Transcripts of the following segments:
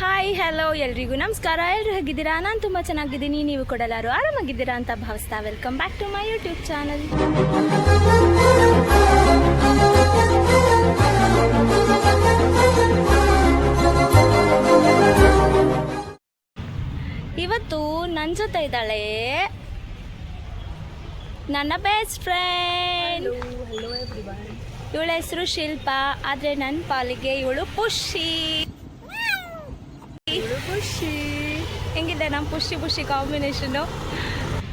Hi hello ಎಲ್ರಿಗೂ ನಮಸ್ಕಾರ. ಎಲ್ಲರೂ ಹೇಗಿದ್ದೀರಾ? ನಾನು ತುಂಬ ಚೆನ್ನಾಗಿದ್ದೀನಿ, ನೀವು ಕೂಡ ಎಲ್ಲರೂ ಆರಾಮಾಗಿದ್ದೀರಾ ಅಂತ ಭಾವಿಸ್ತಾ welcome back to my YouTube channel. ಇವತ್ತು ನನ್ನ ಜೊತೆ ಇದ್ದಾಳೆ ನನ್ನ ಬೆಸ್ಟ್ ಫ್ರೆಂಡ್. ಇವಳ ಹೆಸರು ಶಿಲ್ಪಾ, ಆದರೆ ನನ್ನ ಪಾಲಿಗೆ ಇವಳು ಪುಷಿ. ಹೆಂಗಿದೆ ನಮ್ಮ ಪುಷಿ ಕಾಂಬಿನೇಷನು?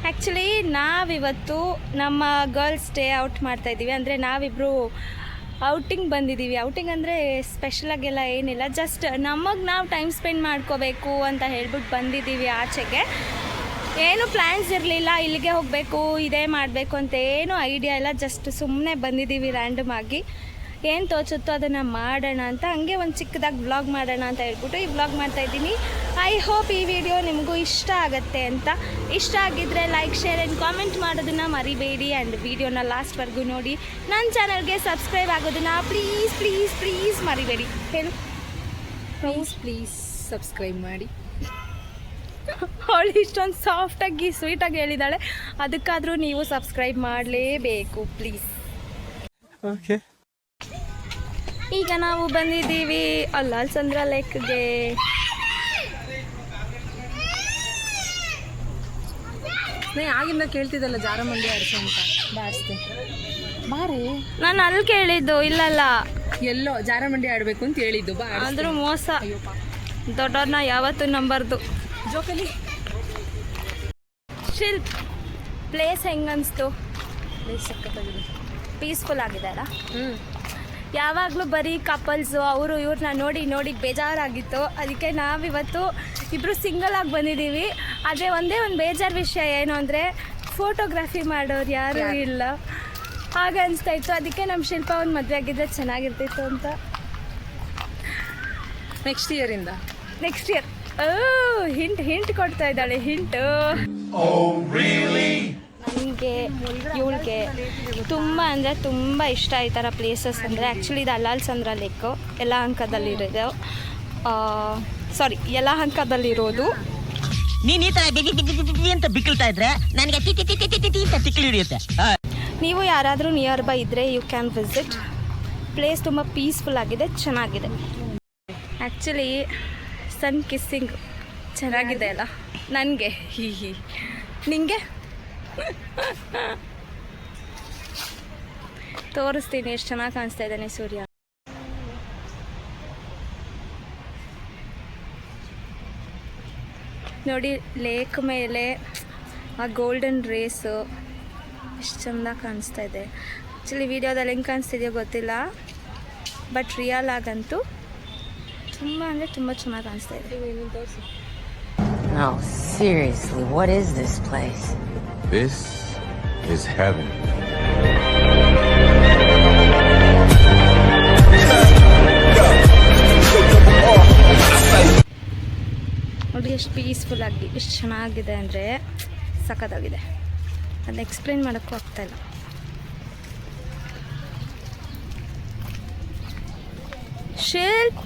ಆ್ಯಕ್ಚುಲಿ ನಾವಿವತ್ತು ನಮ್ಮ ಗರ್ಲ್ಸ್ ಡೇ ಔಟ್ ಮಾಡ್ತಾಯಿದ್ದೀವಿ. ಅಂದರೆ ನಾವಿಬ್ಬರು ಔಟಿಂಗ್ ಬಂದಿದ್ದೀವಿ. ಔಟಿಂಗ್ ಅಂದರೆ ಸ್ಪೆಷಲಾಗೆಲ್ಲ ಏನಿಲ್ಲ, ಜಸ್ಟ್ ನಮಗೆ ನಾವು ಟೈಮ್ ಸ್ಪೆಂಡ್ ಮಾಡ್ಕೋಬೇಕು ಅಂತ ಹೇಳ್ಬಿಟ್ಟು ಬಂದಿದ್ದೀವಿ ಆಚೆಗೆ. ಏನು ಪ್ಲ್ಯಾನ್ಸ್ ಇರಲಿಲ್ಲ, ಇಲ್ಲಿಗೆ ಹೋಗಬೇಕು ಇದೇ ಮಾಡಬೇಕು ಅಂತ ಏನು ಐಡಿಯಾ ಇಲ್ಲ, ಜಸ್ಟ್ ಸುಮ್ಮನೆ ಬಂದಿದ್ದೀವಿ ರ್ಯಾಂಡಮ್ ಆಗಿ. ಏನು ತೋಚುತ್ತೋ ಅದನ್ನು ಮಾಡೋಣ ಅಂತ, ಹಂಗೆ ಒಂದು ಚಿಕ್ಕದಾಗಿ ವ್ಲಾಗ್ ಮಾಡೋಣ ಅಂತ ಹೇಳ್ಬಿಟ್ಟು ಈ ವ್ಲಾಗ್ ಮಾಡ್ತಾಯಿದ್ದೀನಿ. ಐ ಹೋಪ್ ಈ ವಿಡಿಯೋ ನಿಮಗೂ ಇಷ್ಟ ಆಗುತ್ತೆ ಅಂತ. ಇಷ್ಟ ಆಗಿದ್ದರೆ ಲೈಕ್, ಶೇರ್ ಆ್ಯಂಡ್ ಕಾಮೆಂಟ್ ಮಾಡೋದನ್ನು ಮರಿಬೇಡಿ. ಆ್ಯಂಡ್ ವಿಡಿಯೋನ ಲಾಸ್ಟ್ವರೆಗೂ ನೋಡಿ. ನನ್ನ ಚಾನಲ್ಗೆ ಸಬ್ಸ್ಕ್ರೈಬ್ ಆಗೋದನ್ನು ಪ್ಲೀಸ್ ಪ್ಲೀಸ್ ಪ್ಲೀಸ್ ಮರಿಬೇಡಿ. ಹೇಳು ಪ್ಲೀಸ್ ಸಬ್ಸ್ಕ್ರೈಬ್ ಮಾಡಿ. ಅವಳು ಇಷ್ಟೊಂದು ಸಾಫ್ಟಾಗಿ ಸ್ವೀಟಾಗಿ ಹೇಳಿದ್ದಾಳೆ, ಅದಕ್ಕಾದರೂ ನೀವು ಸಬ್ಸ್ಕ್ರೈಬ್ ಮಾಡಲೇಬೇಕು ಪ್ಲೀಸ್. ಓಕೆ, ಈಗ ನಾವು ಬಂದಿದ್ದೀವಿ ಅಲ್ಲಾಲ್ಸಂದ್ರ ಲೇಕ್ಗೆ. ಆಗಿಂದ ಕೇಳ್ತಿದ್ದಲ್ಲ ಜಾರಮಂಡಿ ಆಡಿಸು ಅಂತ, ಬಾರಿಸ್ತೆ ಬಾರೇ. ನಾನು ಅಲ್ಲಿ ಕೇಳಿದ್ದು, ಇಲ್ಲಲ್ಲ ಎಲ್ಲೋ ಜಾರಮಂಡಿ ಆಡಬೇಕು ಅಂತ ಹೇಳಿದ್ದು. ಅಂದರೂ ಮೋಸ, ದೊಡ್ಡವ್ರನ್ನ ಯಾವತ್ತೂ ನಂಬರ್ದು. ಜೋಕಲಿ ಶಿಲ್ಪ್, ಪ್ಲೇಸ್ ಹೆಂಗನ್ನಿಸ್ತು? ಪ್ಲೇಸ್ ಸಕ್ಕತ್ತಾಗಿದೆ, ಪೀಸ್ಫುಲ್ ಆಗಿದೆ ಅಲ್ಲ? ಯಾವಾಗಲೂ ಬರೀ ಕಪಲ್ಸು ಅವರು ಇವ್ರನ್ನ ನೋಡಿ ನೋಡಿ ಬೇಜಾರಾಗಿತ್ತು. ಅದಕ್ಕೆ ನಾವಿವತ್ತು ಇಬ್ಬರು ಸಿಂಗಲ್ ಆಗಿ ಬಂದಿದ್ದೀವಿ. ಆದರೆ ಒಂದೇ ಒಂದು ಬೇಜಾರು ವಿಷಯ ಏನು ಅಂದರೆ ಫೋಟೋಗ್ರಫಿ ಮಾಡೋರು ಯಾರೂ ಇಲ್ಲ, ಹಾಗೆ ಅನಿಸ್ತಾ ಇತ್ತು. ಅದಕ್ಕೆ ನಮ್ಮ ಶಿಲ್ಪ ಒಂದು ಮದುವೆ ಆಗಿದ್ದರೆ ಚೆನ್ನಾಗಿರ್ತಿತ್ತು ಅಂತ. ನೆಕ್ಸ್ಟ್ ಇಯರ್ ಹಿಂಟ್ ಕೊಡ್ತಾ ಇದ್ದಾಳೆ. ಹಿಂಟು ನನಗೆ ಇವಳಿಗೆ ತುಂಬ ಅಂದರೆ ತುಂಬ ಇಷ್ಟ ಈ ಥರ ಪ್ಲೇಸಸ್ ಅಂದರೆ. ಆ್ಯಕ್ಚುಲಿ ಇದು ಅಲ್ಲಾಲ್ಸಂದ್ರ ಲೇಕು ಯಲಹಂಕದಲ್ಲಿರೋದು. ಯಲಹಂಕದಲ್ಲಿರೋದು. ನೀನು ಈ ಥರ ಅಂತ ಬಿಕ್ಕಳ್ತಾ ಇದ್ರೆ ನನಗೆ ತಿಕ್ಕಲು ಹಿಡಿಯುತ್ತೆ. ನೀವು ಯಾರಾದರೂ ನಿಯರ್ ಬೈ ಇದ್ದರೆ ಯು ಕ್ಯಾನ್ ವಿಸಿಟ್. ಪ್ಲೇಸ್ ತುಂಬ ಪೀಸ್ಫುಲ್ ಆಗಿದೆ, ಚೆನ್ನಾಗಿದೆ. ಆ್ಯಕ್ಚುಲಿ ಸನ್ ಕಿಸ್ಸಿಂಗ್ ಚೆನ್ನಾಗಿದೆ ಅಲ್ಲ ನನಗೆ. ನಿಂಗೆ ತೋರಿಸ್ತೀನಿ ಎಷ್ಟು ಚೆನ್ನಾಗಿ ಕಾಣಿಸ್ತಾ ಇದ್ದಾನೆ ಸೂರ್ಯ. ನೋಡಿ ಲೇಕ್ ಮೇಲೆ ಆ ಗೋಲ್ಡನ್ ರೇಸು ಎಷ್ಟು ಚೆಂದ ಕಾಣಿಸ್ತಾ ಇದೆ. ಆ್ಯಕ್ಚುಲಿ ವಿಡಿಯೋದಲ್ಲಿ ಹೆಂಗೆ ಕಾಣಿಸ್ತಿದೆಯೋ ಗೊತ್ತಿಲ್ಲ, ಬಟ್ ರಿಯಲ್ ಆಗಂತೂ ತುಂಬ ಅಂದರೆ ತುಂಬ ಚೆನ್ನಾಗಿ ಕಾಣಿಸ್ತಾ ಇದೆ. No, seriously, what is this place? This is heaven. ನೋಡಿ ಎಷ್ಟು ಪೀಸ್ಫುಲ್ ಆಗಿ ಎಷ್ಟು ಚೆನ್ನಾಗಿದೆ ಅಂದರೆ ಸಖತ್ತಾಗಿದೆ. ಅದನ್ನ ಎಕ್ಸ್ಪ್ಲೇನ್ ಮಾಡೋಕ್ಕೂ ಆಗ್ತಾಯಿಲ್ಲ. ಶಿಲ್ಪ್,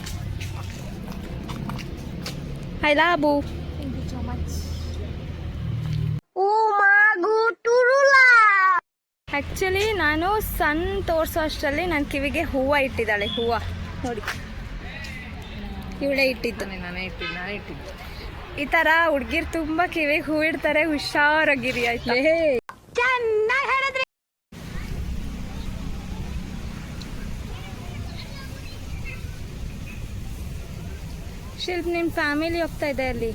ಐ ಲವ್ ಯು. ಆ್ಯಕ್ಚುಲಿ ನಾನು ಸನ್ ತೋರಿಸೋ ಅಷ್ಟರಲ್ಲಿ ನನ್ನ ಕಿವಿಗೆ ಹೂವು ಇಟ್ಟಿದ್ದಾಳೆ. ಹೂವು ನೋಡಿ, ಇವಳೇ ಇಟ್ಟಿದ್ದು. ನಾನೇ ಇಟ್ಟಿದ್ದು. ಈ ಥರ ಹುಡುಗಿರು ತುಂಬ ಕಿವಿಗೆ ಹೂ ಇಡ್ತಾರೆ, ಹುಷಾರಾಗಿರಿ ಆಯ್ತಾ? ಚೆನ್ನಾಗಿ ಹೇಳಿದ್ರಿ. ಶಿಲ್ಪ, ನಿಮ್ಮ ಫ್ಯಾಮಿಲಿ ಹೋಗ್ತಾ ಇದೆ ಅಲ್ಲಿ,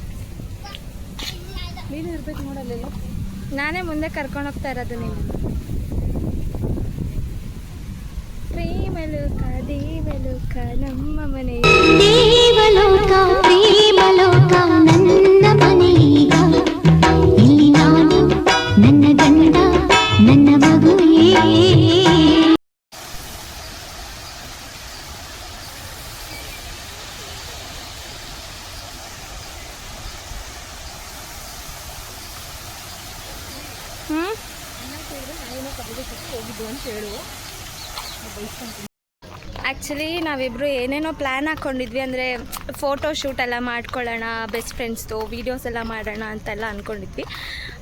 ನೀನು ಇರ್ಬೇಕು ನೋಡಲ್ಲ. ನಾನೇ ಮುಂದೆ ಕರ್ಕೊಂಡು ಹೋಗ್ತಾ ಇರೋದು. ನೀವು ಪ್ರೇಮಲೋಕ ದೇವಲೋಕ ನಮ್ಮ ಮನೆ, ದೇವಲೋಕ ಪ್ರೇಮಲೋಕ ನನ್ನ ಮನೆಯೀಗ. ಇಲ್ಲಿ ನಾನು, ನನ್ನ ಗಂಡ, ನನ್ನ ಮಗುವೇ. ಆ್ಯಕ್ಚುಲಿ ನಾವಿಬ್ಬರು ಏನೇನೋ ಪ್ಲ್ಯಾನ್ ಹಾಕ್ಕೊಂಡಿದ್ವಿ, ಅಂದರೆ ಫೋಟೋ ಶೂಟ್ ಎಲ್ಲ ಮಾಡ್ಕೊಳ್ಳೋಣ, ಬೆಸ್ಟ್ ಫ್ರೆಂಡ್ಸ್ದು ವೀಡಿಯೋಸ್ ಎಲ್ಲ ಮಾಡೋಣ ಅಂತೆಲ್ಲ ಅಂದ್ಕೊಂಡಿದ್ವಿ.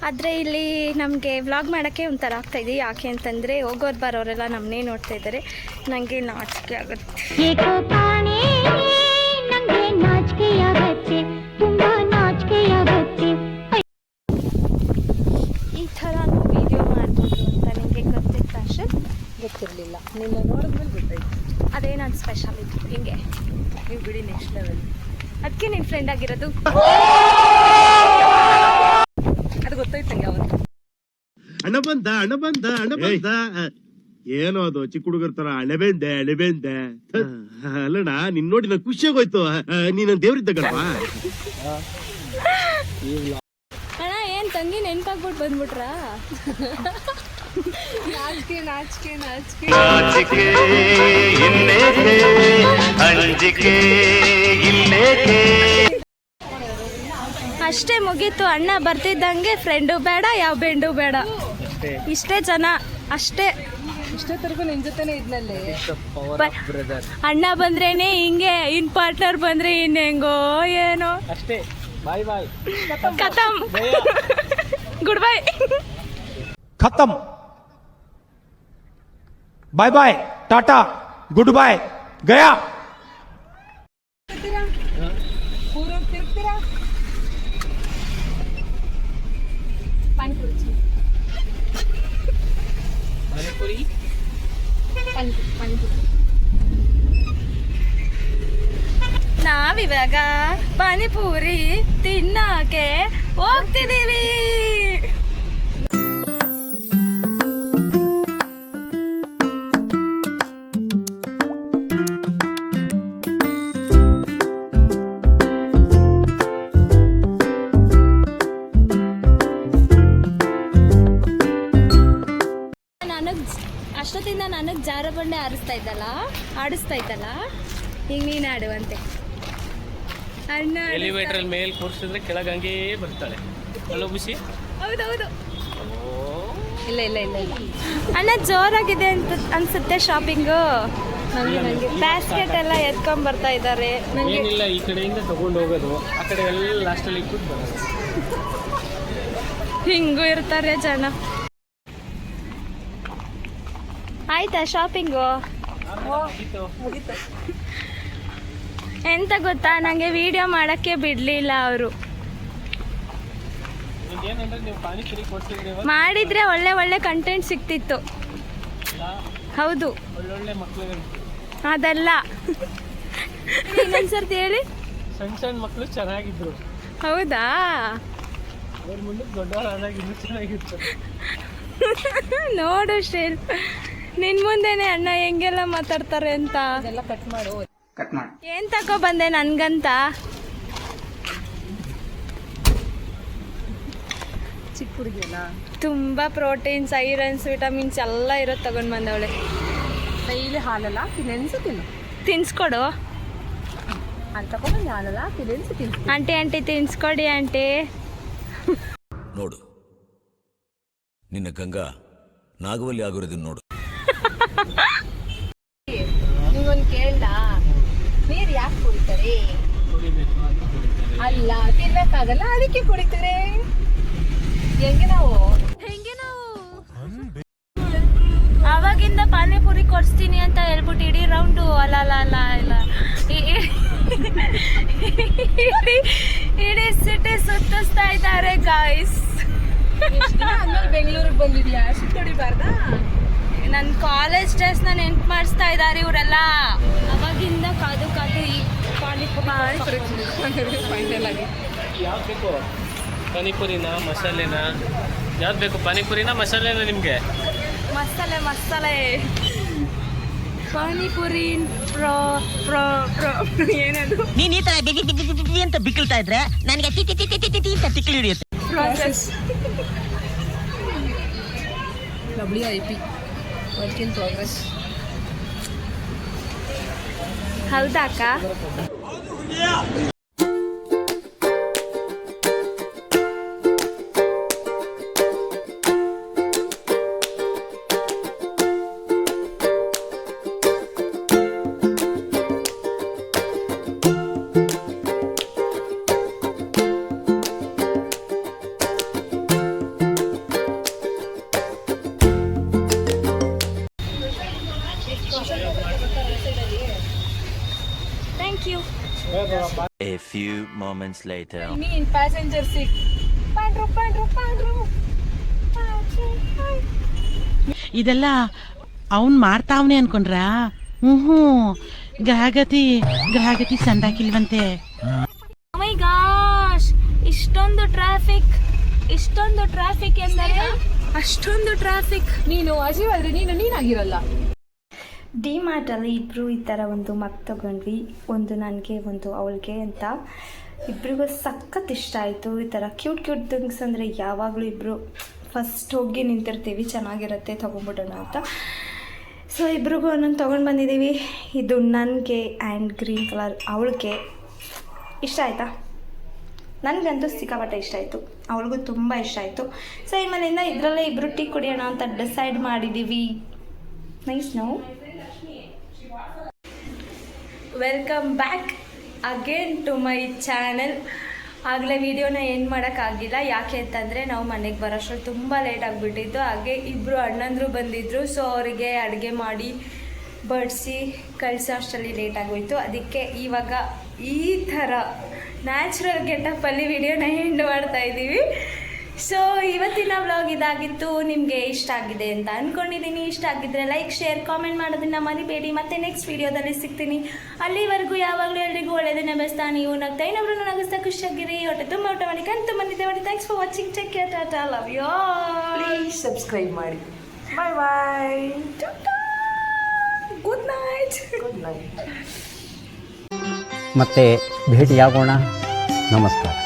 ಆದರೆ ಇಲ್ಲಿ ನಮಗೆ ವ್ಲಾಗ್ ಮಾಡೋಕ್ಕೆ ಒಂಥರ ಆಗ್ತಾಯಿದೆ. ಯಾಕೆ ಅಂತಂದರೆ ಹೋಗೋರು ಬರೋರೆಲ್ಲ ನಮ್ಮನ್ನೇ ನೋಡ್ತಾ ಇದ್ದಾರೆ, ನನಗೆ ನಾಚಿಕೆ ಆಗುತ್ತೆ. ಏಕೋ ಕಾಣೆ ನಂಗೆ ನಾಚಿಕೆಯಾಗತ್ತೆ, ತುಂಬಾ ನಾಚಿಕೆಯಾಗತ್ತೆ. ಈ ಥರ ವೀಡಿಯೋ ಮಾಡ್ಬೋದು ಅಂತ ನಿಮಗೆ ಗೊತ್ತಿತ್ತು ಅಷ್ಟೇ? ಗೊತ್ತಿರಲಿಲ್ಲ, ನಿನ್ನ ನೋಡಿದ್ಮೇಲೆ ಗೊತ್ತಾಯ್ತು. ಅದೇ ನನ್ನ ಸ್ಪೆಷಾಲಿಟಿ. ಹಿಂಗೆ ನೀವು ಬಿಡಿ ನೆಕ್ಸ್ಟ್ ಲೆವೆಲ್. ಅದಕ್ಕೆ ನಿಮ್ಮ ಫ್ರೆಂಡ್ ಆಗಿರೋದು. ಅದು ಗೊತ್ತಾಯ್ತು ನಂಗೆ ಅವತ್ತು. ಹಣ ಬಂದ ಏನೋ ಅದು ಚಿಕ್ಕ ಹುಡುಗರ ತರ ಅಣೆಬೆಂದೆ ಅಲ್ಲಣ್ಣ ನಿನ್ ನೋಡಿ ನಂಗೆ ಖುಷಿ ಆಗೋಯ್ತು. ನೀನ್ ದೇವ್ರಿದ್ದಾಗಲ್ವಾ? ಅಣ್ಣ ಏನು ತಂಗಿ ನೆನ್ಪಾಗ್ಬಿಟ್ಟು ಬಂದ್ಬಿಟ್ರಾ? ನಾಚಿಕೆ ನಾಚಿಕೆ ನಾಚಿಕೆ. ನಾಚಿಕೆ ಇನ್ನೇಕೆ ಅಂಜಿಕೆ ಇನ್ನೇಕೆ. ಅಷ್ಟೇ ಮುಗೀತು. ಅಣ್ಣ ಬರ್ತಿದ್ದಂಗೆ ಫ್ರೆಂಡು ಬೇಡ, ಯಾವ ಬೆಂಡು ಬೇಡ, ಇಷ್ಟೇ ಜನ ಅಷ್ಟೇ. ಇಷ್ಟೊತ್ತರೆಗೂ ನಿನ್ ಜೊತೆನೆ ಇದ್ನಲ್ಲೇ. ಅಣ್ಣ ಬಂದ್ರೇನೆ ಹಿಂಗೆ, ಇನ್ ಪಾರ್ಟ್ನರ್ ಬಂದ್ರೆ ಇನ್ ಹೆಂಗೋ ಏನೋ ಅಷ್ಟೇ. ಬಾಯ್ ಬಾಯ್ ಖತಮ್. Good bye. ಖತಮ್. Bye bye tata good bye ಗಯಾ. ಪೂರ್ವ ತಿರುಗ್ತೀರಾ? ನಾವಿವಾಗ ಪಾನಿಪೂರಿ ತಿನ್ನಕ್ಕೆ ಹೋಗ್ತಿದೀವಿ. ಅಷ್ಟೊತ್ತಿಂದ ನನಗೆ ಜಾರ ಬಂಡೆ ಆಡಿಸ್ತಾ ಇದ್ದಲ್ಲ, ಈಗ ನೀನು ಆಡುವಂತೆ. ಅಣ್ಣ ಎಲಿವೇಟರ್ ಮೇಲೆ ಕೂರಿಸಿದ್ರೆ ಕೆಳಗೆ ಹಂಗೇ ಬರ್ತಾಳೆ. ಅಲ್ಲೋ ಖುಷಿ. ಹೌದೌದು. ಇಲ್ಲ ಇಲ್ಲ ಇಲ್ಲ ಇಲ್ಲ. ಅಣ್ಣ ಜೋರಾಗಿದೆ ಅಂತ ಅನ್ಸುತ್ತೆ ಶಾಪಿಂಗು. ಬ್ಯಾಸ್ಕೆಟ್ ಎಲ್ಲ ಎತ್ಕೊಂಡ್ ಬರ್ತಾ ಇದ್ದಾರೆ. ಏನಿಲ್ಲ, ಈ ಕಡೆಯಿಂದ ತಗೊಂಡು ಹೋಗೋದು, ಆ ಕಡೆ ಎಲ್ಲ ಲಾಸ್ಟಲ್ಲಿ ಇಟ್ಬಿಟ್ಟು ಬರೋದು. ಹಿಂಗೂ ಇರ್ತಾರೆ ಜನ. ಆಯ್ತಾ ಶಾಪಿಂಗು? ಎಂತ ಗೊತ್ತಾ, ನನಗೆ ವಿಡಿಯೋ ಮಾಡೋಕ್ಕೆ ಬಿಡಲಿಲ್ಲ ಅವರು. ಏನಂದ್ರೆ ನೀವು ಪಾನಿಪುರಿ ಕೊಡ್ಸಿದ್ರೆ ಮಾಡಿದ್ರೆ ಒಳ್ಳೆ ಒಳ್ಳೆ ಕಂಟೆಂಟ್ ಸಿಗ್ತಿತ್ತು. ಹೌದು, ಒಳ್ಳೊಳ್ಳೆ ಮಕ್ಕಳು, ಅದಲ್ಲ. ಇನ್ನೊಂದ್ಸರ್ತಿ ಹೇಳಿ. ಸಣ್ಣ ಸಣ್ಣ ಮಕ್ಕಳು ಚೆನ್ನಾಗಿದ್ರು. ಹೌದಾ? ಅವ್ರ ಮುಂದೆ ದೊಡ್ಡವರಾದಾಗ ಇನ್ನೂ ಚೆನ್ನಾಗಿತ್ತು. ನೋಡು ಶ್ರೀಲ್, ನಿನ್ ಮುಂದೆನೆ ಅಣ್ಣ ಹೆಂಗೆಲ್ಲ ಮಾತಾಡ್ತಾರೆ ಅಂತ. ಅದೆಲ್ಲ ಕಟ್ ಮಾಡು. ಏನ್ ತಗೋ ಬಂದೆ ನನ್ಗಂತ? ಚಿಕ್ಕ ಹುಡುಗಿಯಲ್ಲ, ತುಂಬಾ ಪ್ರೋಟೀನ್ಸ್, ಐರನ್ಸ್, ವಿಟಮಿನ್ಸ್ ಎಲ್ಲ ಇರೋದು ತಗೊಂಡ್ ಬಂದವಳೆ. ಡೈಲಿ ಹಾಲಲ್ಲ ನೆನ್ಸಿ ತಿನ್ನು. ತಿನ್ಸ್ಕೊಡು ಅಲ್ಲಿ ತಗೊಂಡು ಹಾಲಲ್ಲ ನೆನ್ಸಿ ತಿನ್ನು. ಆಂಟಿ ತಿನ್ಸ್ಕೊಡಿ ಆಂಟಿ. ನೋಡು, ನಿನ್ನ ಗಂಗಾ ನಾಗವಲ್ಲಿ ಆಗಿರೋದನ್ನ ನೋಡು. ನೀವೊಂದು ಕೇಳ್ದ, ನೀರು ಯಾಕೆ ಕುಡಿತಾರೆ? ಅಲ್ಲ, ತಿನ್ನಕ್ಕಾಗಲ್ಲ ಅದಕ್ಕೆ ಕುಡಿತಾರೆ. ಹೆಂಗೆ ನಾವು ಅವಾಗಿಂದ ಪಾನಿಪುರಿ ಕೊಡ್ಸ್ತೀನಿ ಅಂತ ಹೇಳ್ಬಿಟ್ಟು ಇಡೀ ರೌಂಡು ಅಲ್ಲ ಇಡೀ ಸಿಟಿ ಸುತ್ತಿಸ್ತಾ ಇದ್ದಾರೆ ಗಾಯ್ಸ್. ಬೆಂಗಳೂರಿಗೆ ಬಂದಿದ್ಯಾ? ಸುತ್ತೊಡಿಬಾರ್ದಾ? ನನ್ನ ಕಾಲೇಜ್ ಡೇಸ್ನ ನೆನ್ಪು ಮಾಡಿಸ್ತಾ ಇದ್ದಾರೆ ಇವರೆಲ್ಲ. ಅವಾಗಿಂದ ಕಾದು ಈ ಪಾನಿಪುರಿ ಫೈನಲ್ ಆಗಿ ಯಾವ್ದು ಬೇಕು? ಪಾನಿಪುರಿನಾ ಮಸಾಲೆನಾ? ಯಾವ್ದು ಬೇಕು? ಪಾನಿಪುರಿನಾ ಮಸಾಲೆನಾ ನಿಮಗೆ? ಮಸಾಲೆ ಪಾನಿಪುರಿ ಪ್ರೋ ಏನದು? ನೀನ್ ಈ ತರ ಬಿಗಿ ಅಂತ ಬಿಕ್ಕಳ್ತಾ ಇದ್ರೆ ನನಗೆ T T T T T T ಅಂತ ತಿಕ್ಲಿ ಹಿಡಿಯುತ್ತೆ. Process. WIP work in progress. ಹೌದಾ ಅಕ್ಕ? A few moments later. ನೀನ್ ಪ್ಯಾಸೆಂಜರ್ ಸೀಟ್. ಪಾಂಡ್ರು. ಇದೆಲ್ಲ ಅವನ್ ಮಾಡ್ತಾವನೆ ಅನ್ಕೊಂಡ್ರಾ? ಹ್ಞೂ ಗ್ರಹಗತಿ ಸಂದಾಕಿಲ್ವಂತೆ. ಮೈ ಗಾಶ್, ಇಷ್ಟೊಂದು ಟ್ರಾಫಿಕ್ ಎಂದರೆ ಅಷ್ಟೊಂದು ಟ್ರಾಫಿಕ್. ನೀನು ಅಜೀವಾದ್ರೆ ನೀನಾಗಿರಲ್ಲ. ಡಿಮಾರ್ಟಲ್ಲಿ ಇಬ್ಬರು ಈ ಥರ ಒಂದು ಮಗ್ ತೊಗೊಂಡ್ವಿ, ಒಂದು ನನಗೆ ಒಂದು ಅವಳಿಗೆ ಅಂತ. ಇಬ್ಬರಿಗೂ ಸಖತ್ ಇಷ್ಟ ಆಯಿತು. ಈ ಥರ ಕ್ಯೂಟ್ ಥಿಂಗ್ಸ್ ಅಂದರೆ ಯಾವಾಗಲೂ ಇಬ್ಬರು ಫಸ್ಟ್ ಹೋಗಿ ನಿಂತಿರ್ತೀವಿ, ಚೆನ್ನಾಗಿರುತ್ತೆ ತೊಗೊಂಡ್ಬಿಡೋಣ ಅಂತ. ಸೊ ಇಬ್ರಿಗೂ ಒಂದೊಂದು ತೊಗೊಂಡು ಬಂದಿದ್ದೀವಿ. ಇದು ನನಗೆ ಆ್ಯಂಡ್ ಗ್ರೀನ್ ಕಲರ್ ಅವಳಿಗೆ. ಇಷ್ಟ ಆಯಿತಾ? ನನಗಂತೂ ಸಿಕ್ಕಾಪಟ್ಟೆ ಇಷ್ಟ ಆಯಿತು, ಅವಳಿಗೂ ತುಂಬ ಇಷ್ಟ ಆಯಿತು. ಸೊ ಇನ್ಮೇಲಿಂದ ಇದರಲ್ಲೇ ಇಬ್ಬರು ಟೀ ಕುಡಿಯೋಣ ಅಂತ ಡಿಸೈಡ್ ಮಾಡಿದ್ದೀವಿ. ನೈಸ್. ನಾವು welcome back again to my channel. ಆಗಲೇ ವಿಡಿಯೋನ ಏನು ಮಾಡೋಕ್ಕಾಗಿಲ್ಲ, ಯಾಕೆ ಅಂತಂದರೆ ನಾವು ಮನೆಗೆ ಬರೋಷ್ಟ್ರಲ್ಲಿ ತುಂಬ ಲೇಟ್ ಆಗಿಬಿಟ್ಟಿತ್ತು. ಹಾಗೆ ಇಬ್ಬರು ಅಣ್ಣಂದರು ಬಂದಿದ್ದರು. ಸೊ ಅವರಿಗೆ ಅಡುಗೆ ಮಾಡಿ ಬಡಿಸಿ ಕಳಿಸೋ ಅಷ್ಟರಲ್ಲಿ ಲೇಟ್ ಆಗೋಯಿತು. ಅದಕ್ಕೆ ಇವಾಗ ಈ ಥರ ನ್ಯಾಚುರಲ್ ಗೆಟಪ್ಪಲ್ಲಿ ವಿಡಿಯೋನ ಎಂಡ್ ಮಾಡ್ತಾಯಿದ್ದೀವಿ. ಸೊ ಇವತ್ತಿನ ವ್ಲಾಗ್ ಇದಾಗಿತ್ತು. ನಿಮಗೆ ಇಷ್ಟ ಆಗಿದೆ ಅಂತ ಅಂದ್ಕೊಂಡಿದ್ದೀನಿ. ಇಷ್ಟ ಆಗಿದ್ದರೆ ಲೈಕ್, ಶೇರ್, ಕಾಮೆಂಟ್ ಮಾಡೋದನ್ನ ಮರಿಬೇಡಿ. ಮತ್ತೆ ನೆಕ್ಸ್ಟ್ ವೀಡಿಯೋದಲ್ಲಿ ಸಿಗ್ತೀನಿ. ಅಲ್ಲಿವರೆಗೂ ಯಾವಾಗಲೂ ಎಲ್ರಿಗೂ ಒಳ್ಳೆಯದನ್ನೇ ಬೆಸ್ತಾ. ನೀವು ನಗ್ತಾ ಇನ್ನೊಬ್ರನ್ನ ನಗಿಸ್ತಾ ಖುಷಿಯಾಗಿರಿ. ಹೊಟ್ಟೆ ತುಂಬ ಊಟ ಮಾಡಿ ಕಂತು ಬಂದಿದ್ದೆ ಮಾಡಿ. Thanks for watching. Take care. Tata. Love you all. Please subscribe ಮಾಡಿ. ಬಾಯ್. Good night. ಮತ್ತೆ ಭೇಟಿಯಾಗೋಣ. ನಮಸ್ಕಾರ.